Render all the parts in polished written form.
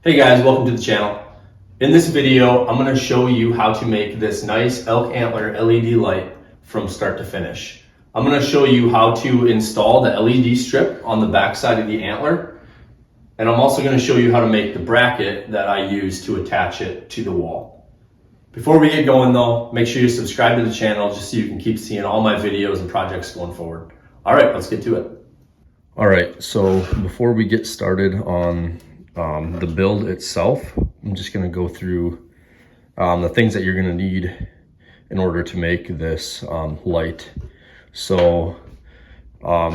Hey guys, welcome to the channel. In this video, I'm going to show you how to make this nice Elk Antler LED light from start to finish. I'm going to show you how to install the LED strip on the back side of the antler. And I'm also going to show you how to make the bracket that I use to attach it to the wall. Before we get going though, make sure you subscribe to the channel just so you can keep seeing all my videos and projects going forward. All right, let's get to it. All right, so before we get started on the build itself, I'm just going to go through the things that you're going to need in order to make this light. So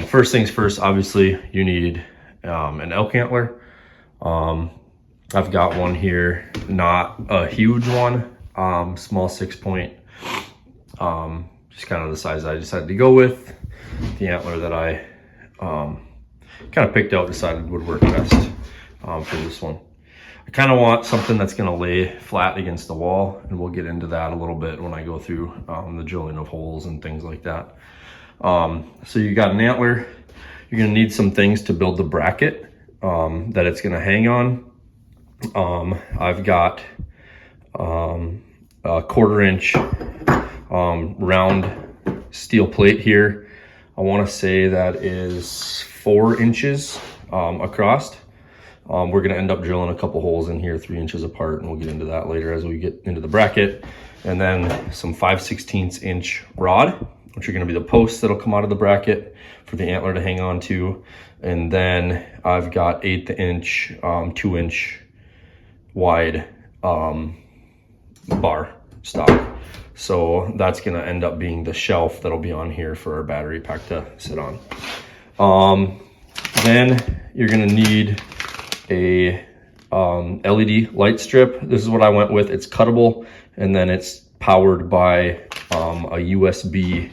first things first, obviously you need an elk antler. I've got one here, not a huge one, small 6-point, just kind of the size I decided to go with. The antler that I kind of picked out, decided would work best for this one. I kind of want something that's going to lay flat against the wall, and we'll get into that a little bit when I go through the drilling of holes and things like that. So you got an antler. You're going to need some things to build the bracket that it's going to hang on. I've got a 1/4-inch round steel plate here. I want to say that is 4 inches across. We're going to end up drilling a couple holes in here 3 inches apart, and we'll get into that later as we get into the bracket. And then some 5/16 inch rod, which are going to be the posts that'll come out of the bracket for the antler to hang on to. And then I've got 1/8 inch, 2 inch wide bar stock. So that's going to end up being the shelf that'll be on here for our battery pack to sit on. Then you're going to need a LED light strip. This is what I went with. It's cuttable, and then it's powered by a USB.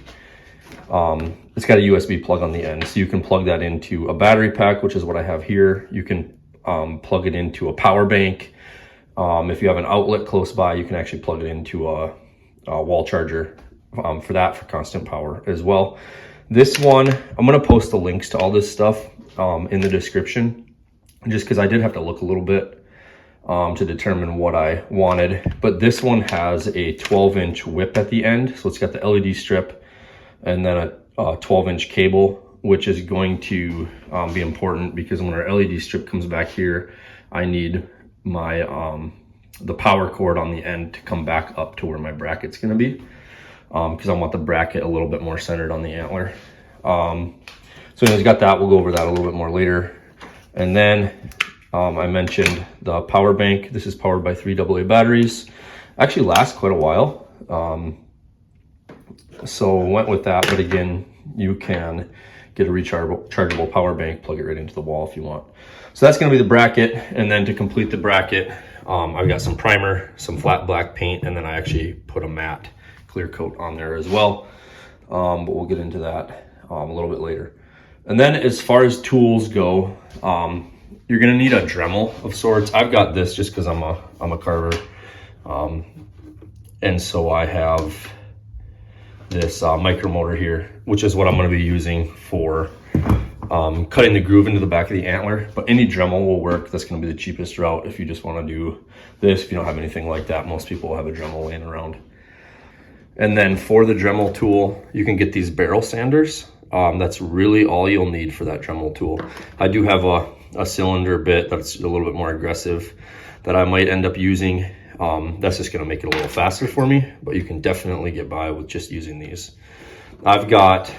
It's got a USB plug on the end, so you can plug that into a battery pack, which is what I have here. You can plug it into a power bank. If you have an outlet close by, you can actually plug it into a wall charger for constant power as well. This one, I'm going to post the links to all this stuff in the description, just because I did have to look a little bit to determine what I wanted. But this one has a 12-inch whip at the end, so it's got the LED strip and then a 12-inch cable, which is going to be important because when our LED strip comes back here, I need my the power cord on the end to come back up to where my bracket's going to be, because I want the bracket a little bit more centered on the antler. So anyways, got that. We'll go over that a little bit more later. And then I mentioned the power bank. This is powered by 3 AA batteries. Actually lasts quite a while. So went with that, but again, you can get a rechargeable power bank, plug it right into the wall if you want. So that's going to be the bracket. And then to complete the bracket, I've got some primer, some flat black paint, and then I actually put a matte clear coat on there as well. But we'll get into that a little bit later. And then as far as tools go, you're going to need a Dremel of sorts. I've got this just because I'm a carver. And so I have this micro motor here, which is what I'm going to be using for cutting the groove into the back of the antler. But any Dremel will work. That's going to be the cheapest route if you just want to do this. If you don't have anything like that, most people will have a Dremel laying around. And then for the Dremel tool, you can get these barrel sanders. That's really all you'll need for that Dremel tool. I do have a cylinder bit that's a little bit more aggressive that I might end up using. That's just going to make it a little faster for me, but you can definitely get by with just using these. I've got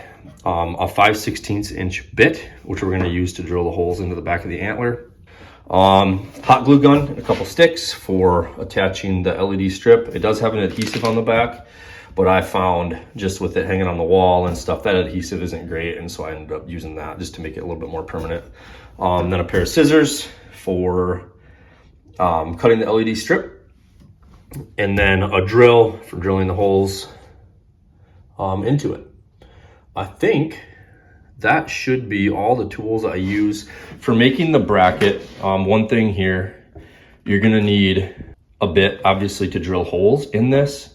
a 5/16 inch bit, which we're going to use to drill the holes into the back of the antler. Hot glue gun, a couple sticks for attaching the LED strip. It does have an adhesive on the back, but I found just with it hanging on the wall and stuff, that adhesive isn't great, and so I ended up using that just to make it a little bit more permanent. Then a pair of scissors for cutting the LED strip, and then a drill for drilling the holes into it. I think that should be all the tools I use for making the bracket. One thing here, you're gonna need a bit, obviously, to drill holes in this,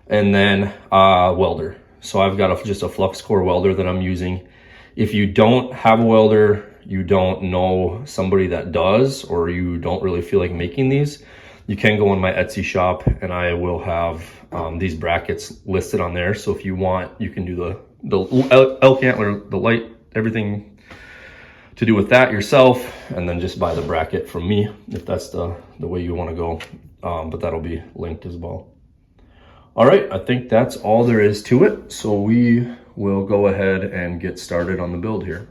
and then a welder. So I've got just a flux core welder that I'm using. If you don't have a welder, you don't know somebody that does, or you don't really feel like making these, you can go in my Etsy shop and I will have these brackets listed on there. So if you want, you can do the elk antler, the light, everything to do with that yourself, and then just buy the bracket from me if that's the way you want to go. But that'll be linked as well. All right, I think that's all there is to it. So we will go ahead and get started on the build here.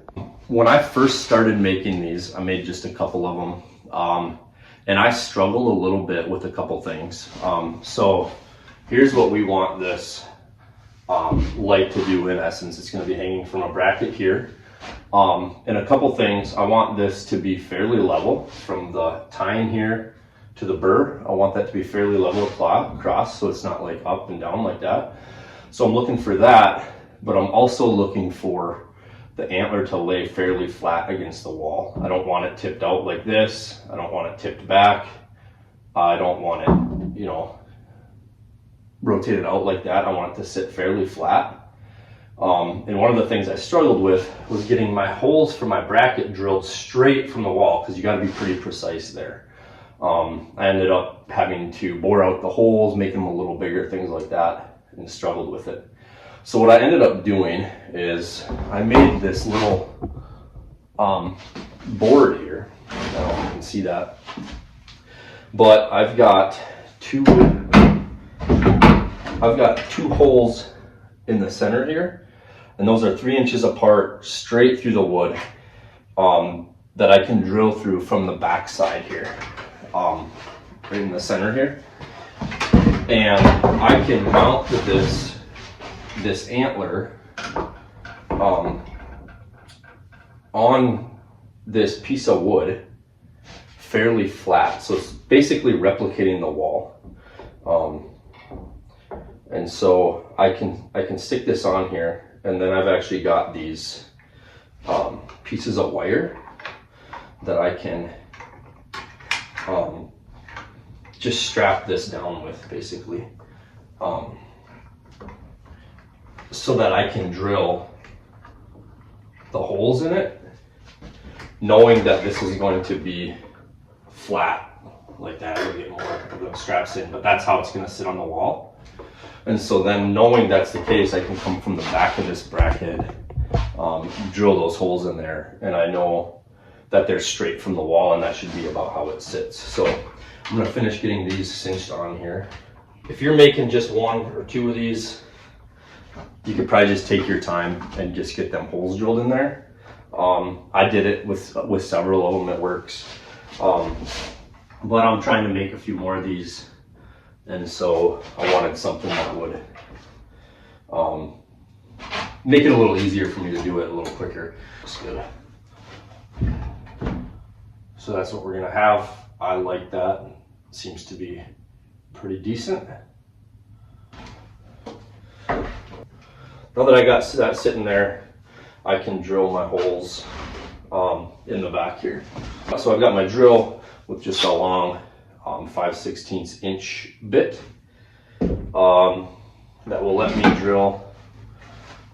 When I first started making these, I made just a couple of them. And I struggled a little bit with a couple things. So here's what we want this light to do in essence. It's going to be hanging from a bracket here. And a couple things, I want this to be fairly level from the tine here to the burr. I want that to be fairly level across, so it's not like up and down like that. So I'm looking for that, but I'm also looking for the antler to lay fairly flat against the wall. I don't want it tipped out like this. I don't want it tipped back. I don't want it, you know, rotated out like that. I want it to sit fairly flat. And one of the things I struggled with was getting my holes for my bracket drilled straight from the wall, because you got to be pretty precise there. I ended up having to bore out the holes, make them a little bigger, things like that, and struggled with it. So what I ended up doing is I made this little board here. I don't know if you can see that, but I've got two holes in the center here, and those are 3 inches apart, straight through the wood, that I can drill through from the back side here, right in the center here. And I can mount this antler on this piece of wood fairly flat, so it's basically replicating the wall. And so I can stick this on here, and then I've actually got these pieces of wire that I can just strap this down with, basically, so that I can drill the holes in it, knowing that this is going to be flat like that. I'll get more of the straps in, but that's how it's going to sit on the wall. And so then, knowing that's the case, I can come from the back of this bracket, drill those holes in there, and I know that they're straight from the wall, and that should be about how it sits. So I'm going to finish getting these cinched on here. If you're making just 1 or 2 of these, you could probably just take your time and just get them holes drilled in there. I did it with several of them. It works. But I'm trying to make a few more of these, and so I wanted something that would make it a little easier for me to do it a little quicker. That's good. So that's what we're gonna have. I like that. Seems to be pretty decent. Now that I got that sitting there, I can drill my holes in the back here. So I've got my drill with just a long 5/16 inch bit that will let me drill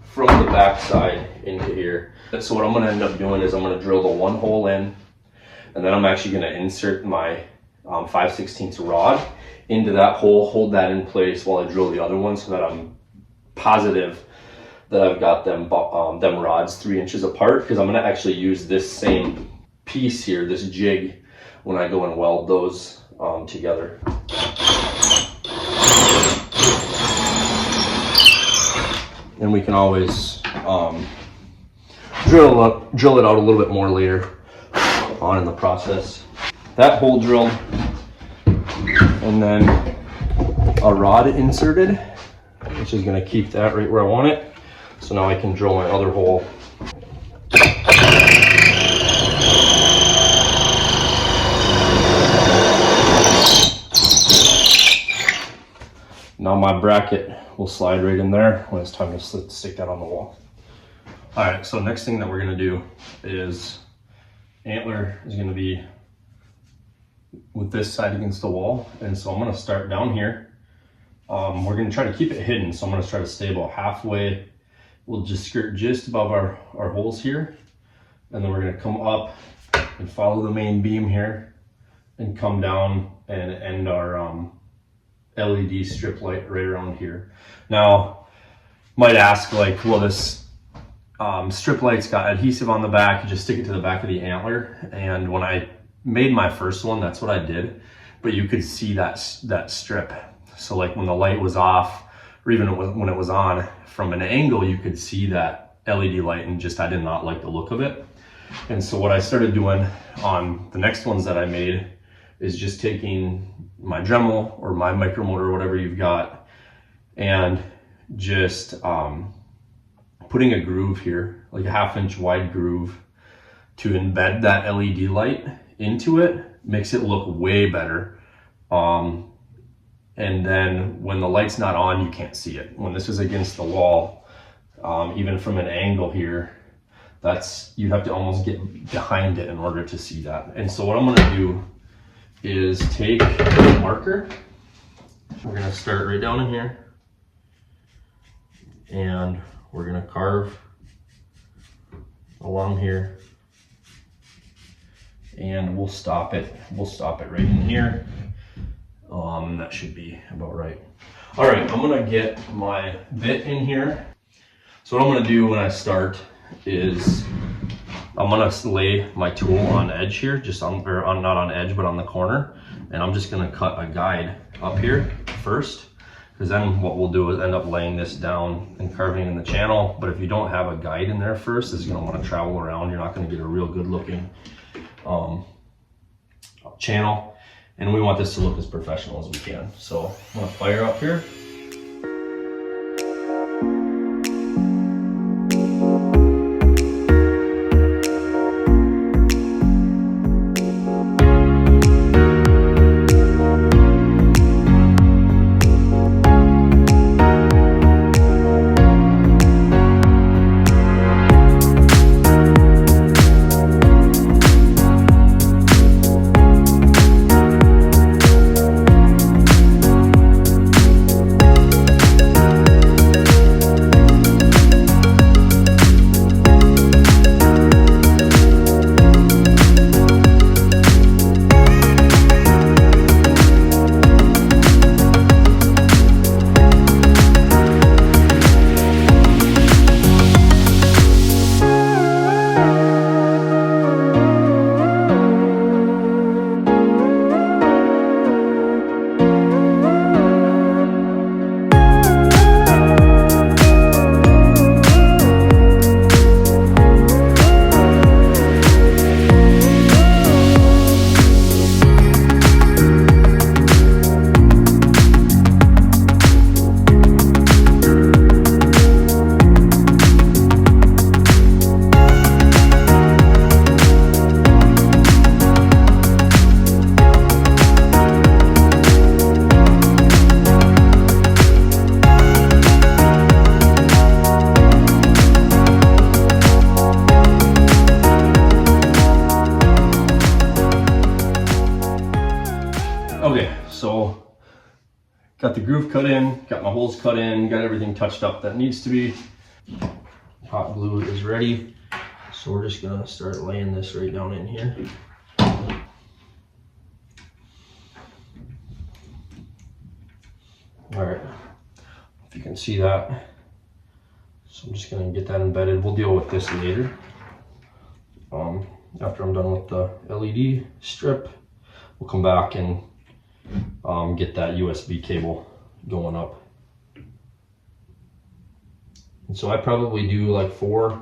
from the back side into here. So what I'm going to end up doing is I'm going to drill the one hole in, and then I'm actually going to insert my 5/16 rod into that hole, hold that in place while I drill the other one, so that I'm positive that I've got them rods 3 inches apart, because I'm going to actually use this same piece here, this jig, when I go and weld those together. And we can always drill it out a little bit more later on in the process. That hole drilled, and then a rod inserted, which is going to keep that right where I want it. So now I can drill my other hole. Now my bracket will slide right in there when it's time to stick that on the wall. All right, so next thing that we're gonna do is antler is gonna be with this side against the wall. And so I'm gonna start down here. We're gonna try to keep it hidden. So I'm gonna try to stay about halfway. We'll just skirt just above our holes here. and then we're gonna come up and follow the main beam here and come down and end our LED strip light right around here. Now, might ask, like, well, this strip light's got adhesive on the back, you just stick it to the back of the antler. And when I made my first one, that's what I did, but you could see that strip. So like when the light was off, or even when it was on, from an angle, you could see that LED light, and just, I did not like the look of it. And so what I started doing on the next ones that I made is just taking my Dremel or my micromotor or whatever you've got, and just putting a groove here, like a 1/2 inch wide groove, to embed that LED light into it. Makes it look way better. And then when the light's not on, you can't see it. When this is against the wall, even from an angle here, you'd have to almost get behind it in order to see that. And so what I'm gonna do is take a marker. We're gonna start right down in here, and we're gonna carve along here, and we'll stop it right in here. That should be about right. All right, I'm gonna get my bit in here. So what I'm gonna do when I start is I'm gonna lay my tool on edge here, not on edge, but on the corner. And I'm just gonna cut a guide up here first, because then what we'll do is end up laying this down and carving in the channel. But if you don't have a guide in there first, it's gonna wanna travel around. You're not gonna get a real good looking channel. And we want this to look as professional as we can. So I'm gonna fire up here. Okay, so got the groove cut in, got my holes cut in, got everything touched up that needs to be. Hot glue is ready. So we're just gonna start laying this right down in here. All right, if you can see that. So I'm just gonna get that embedded. We'll deal with this later. After I'm done with the LED strip, we'll come back and get that USB cable going up. And so I probably do like 4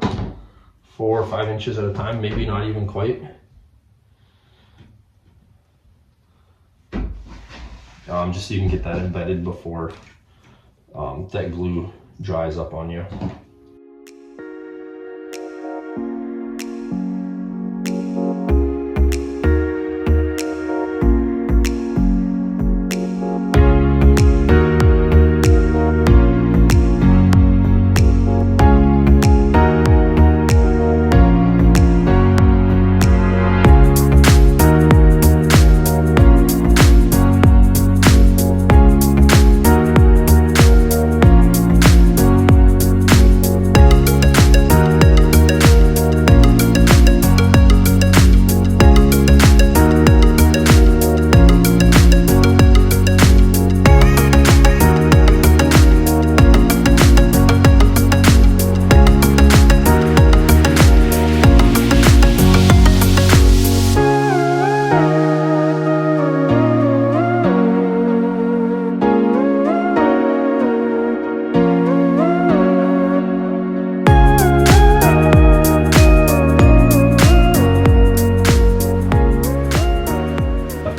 or 5 inches at a time, maybe not even quite. Just so you can get that embedded before that glue dries up on you.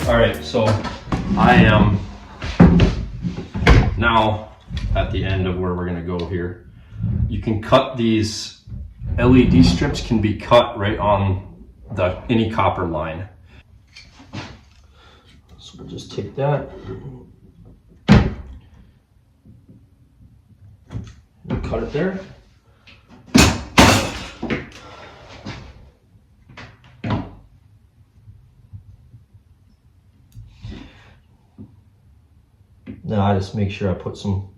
All right, so I am now at the end of where we're gonna go here. You can cut these LED strips, can be cut right on any copper line. So we'll just take that and cut it there. Now I just make sure I put some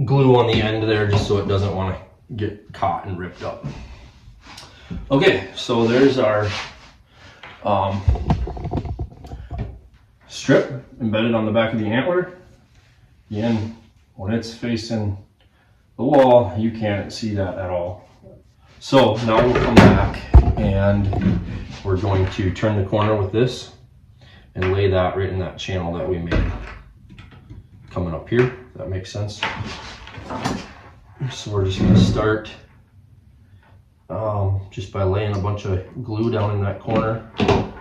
glue on the end there just so it doesn't want to get caught and ripped up. Okay, so there's our strip embedded on the back of the antler. Again, when it's facing the wall, you can't see that at all. So now we'll come back and we're going to turn the corner with this and lay that right in that channel that we made. Coming up here, if that makes sense. So we're just going to start just by laying a bunch of glue down in that corner and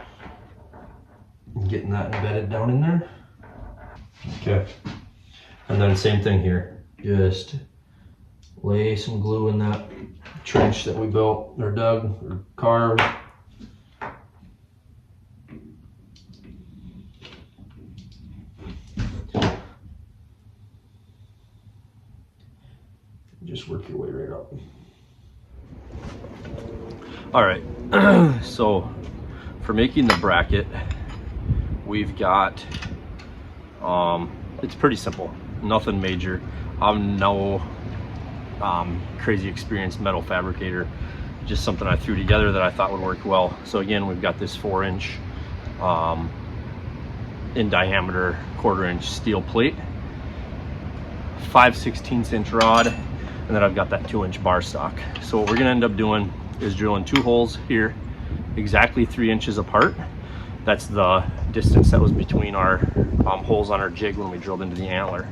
getting that embedded down in there. Okay, and then same thing here, just lay some glue in that trench that we built or dug or carved. Just work your way right up. All right, so for making the bracket, we've got, it's pretty simple, nothing major. I'm no crazy experienced metal fabricator, just something I threw together that I thought would work well. So again, we've got this 4-inch in diameter 1/4-inch steel plate, 5/16" rod, and then I've got that 2-inch bar stock. So what we're gonna end up doing is drilling 2 holes here, exactly 3 inches apart. That's the distance that was between our holes on our jig when we drilled into the antler.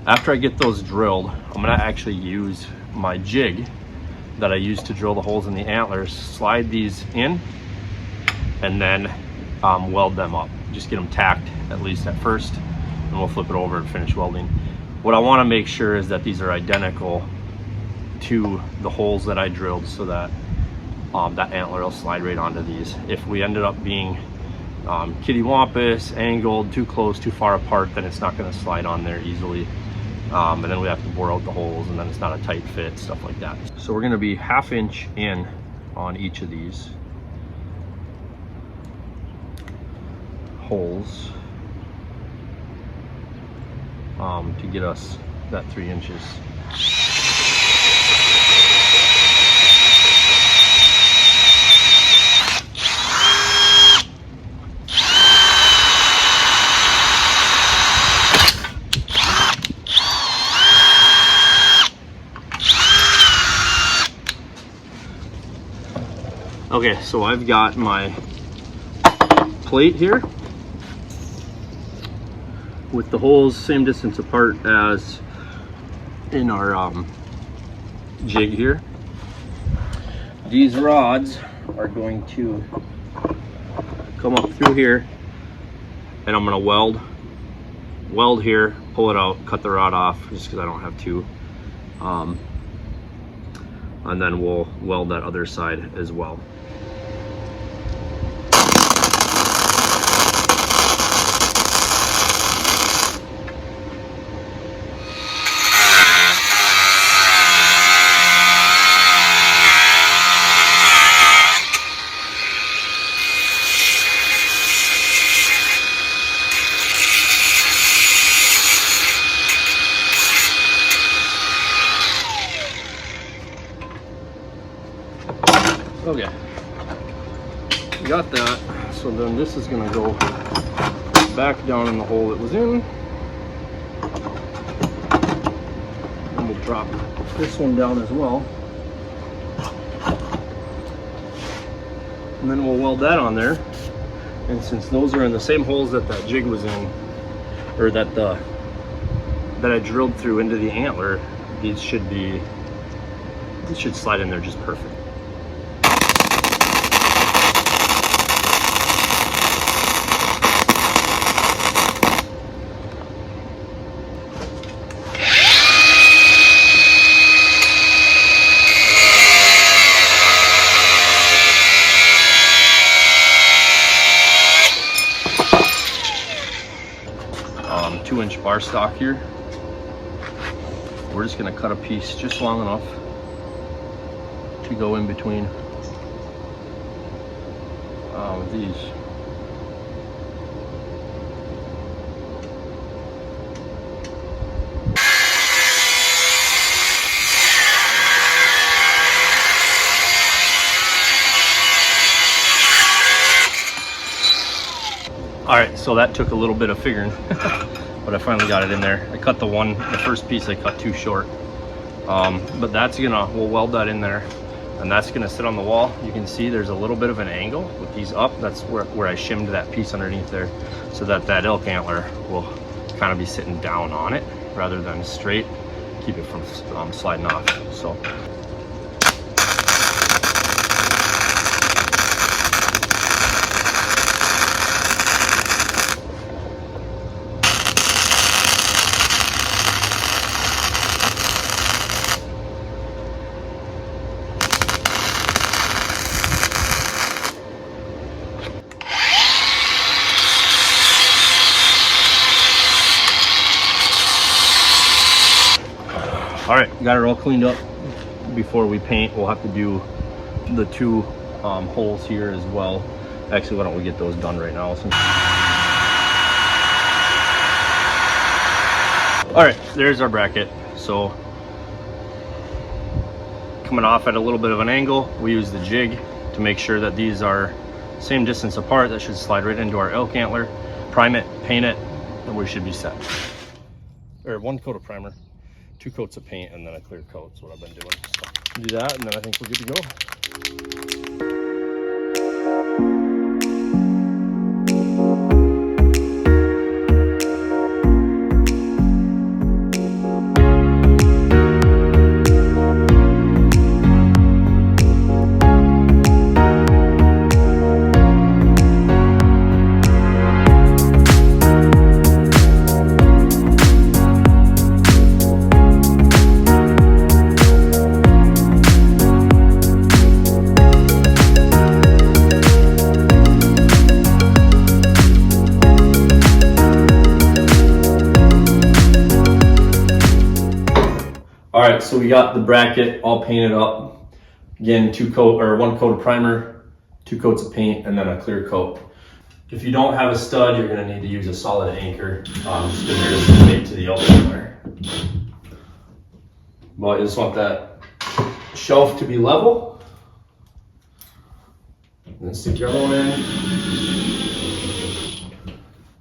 After I get those drilled, I'm gonna actually use my jig that I used to drill the holes in the antlers, slide these in, and then weld them up. Just get them tacked, at least at first, and we'll flip it over and finish welding. What I wanna make sure is that these are identical to the holes that I drilled so that that antler will slide right onto these. If we ended up being kittywampus, angled, too close, too far apart, then it's not going to slide on there easily. And then we have to bore out the holes, and then it's not a tight fit, stuff like that. So we're going to be 1/2 inch in on each of these holes to get us that 3 inches. Okay, so I've got my plate here with the holes same distance apart as in our jig here. These rods are going to come up through here, and I'm going to weld here, pull it out, cut the rod off just because I don't have to, and then we'll weld that other side as well. Okay, got that. So then this is going to go back down in the hole it was in. And we'll drop this one down as well. And then we'll weld that on there. And since those are in the same holes that that jig was in, or that I drilled through into the antler, these should slide in there just perfect. 2-inch bar stock here. We're just gonna cut a piece just long enough to go in between these. All right, so that took a little bit of figuring, but I finally got it in there. I cut the first piece I cut too short. But we'll weld that in there, and that's gonna sit on the wall. You can see there's a little bit of an angle with these up. That's where I shimmed that piece underneath there, so that elk antler will kind of be sitting down on it rather than straight. Keep it from sliding off. So. All right, got it all cleaned up. Before we paint, we'll have to do the 2 holes here as well. Actually, why don't we get those done right now? All right, there's our bracket. So coming off at a little bit of an angle, we use the jig to make sure that these are same distance apart. That should slide right into our elk antler. Prime it, paint it, and we should be set. Or 1 coat of primer, 2 coats of paint, and then a clear coat is what I've been doing. So do that, and then I think we're good to go. All right, so we got the bracket all painted up. Again, 1 coat of primer, 2 coats of paint, and then a clear coat. If you don't have a stud, you're gonna need to use a solid anchor, just because you're just made to the elk antler. But you just want that shelf to be level. And then stick your other one in.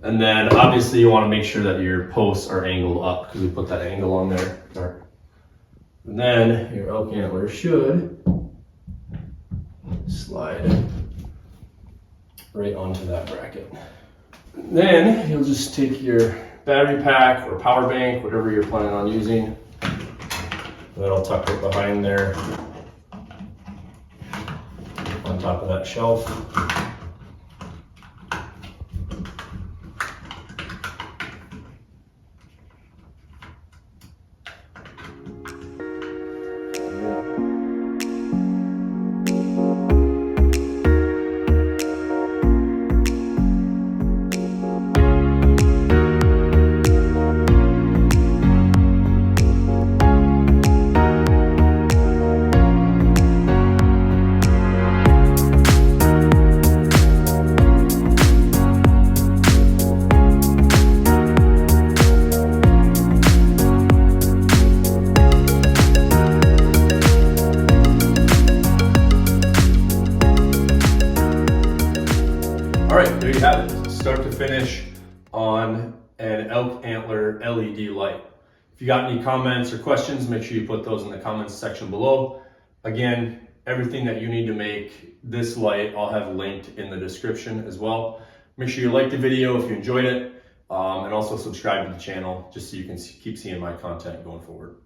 And then obviously you wanna make sure that your posts are angled up, because we put that angle on there. And then your elk antler should slide right onto that bracket. And then you'll just take your battery pack or power bank, whatever you're planning on using. That'll tuck right behind there on top of that shelf. All right, there you have it. Start to finish on an Elk Antler LED light. If you got any comments or questions, make sure you put those in the comments section below. Again, everything that you need to make this light, I'll have linked in the description as well. Make sure you like the video if you enjoyed it, and also subscribe to the channel just so you can keep seeing my content going forward.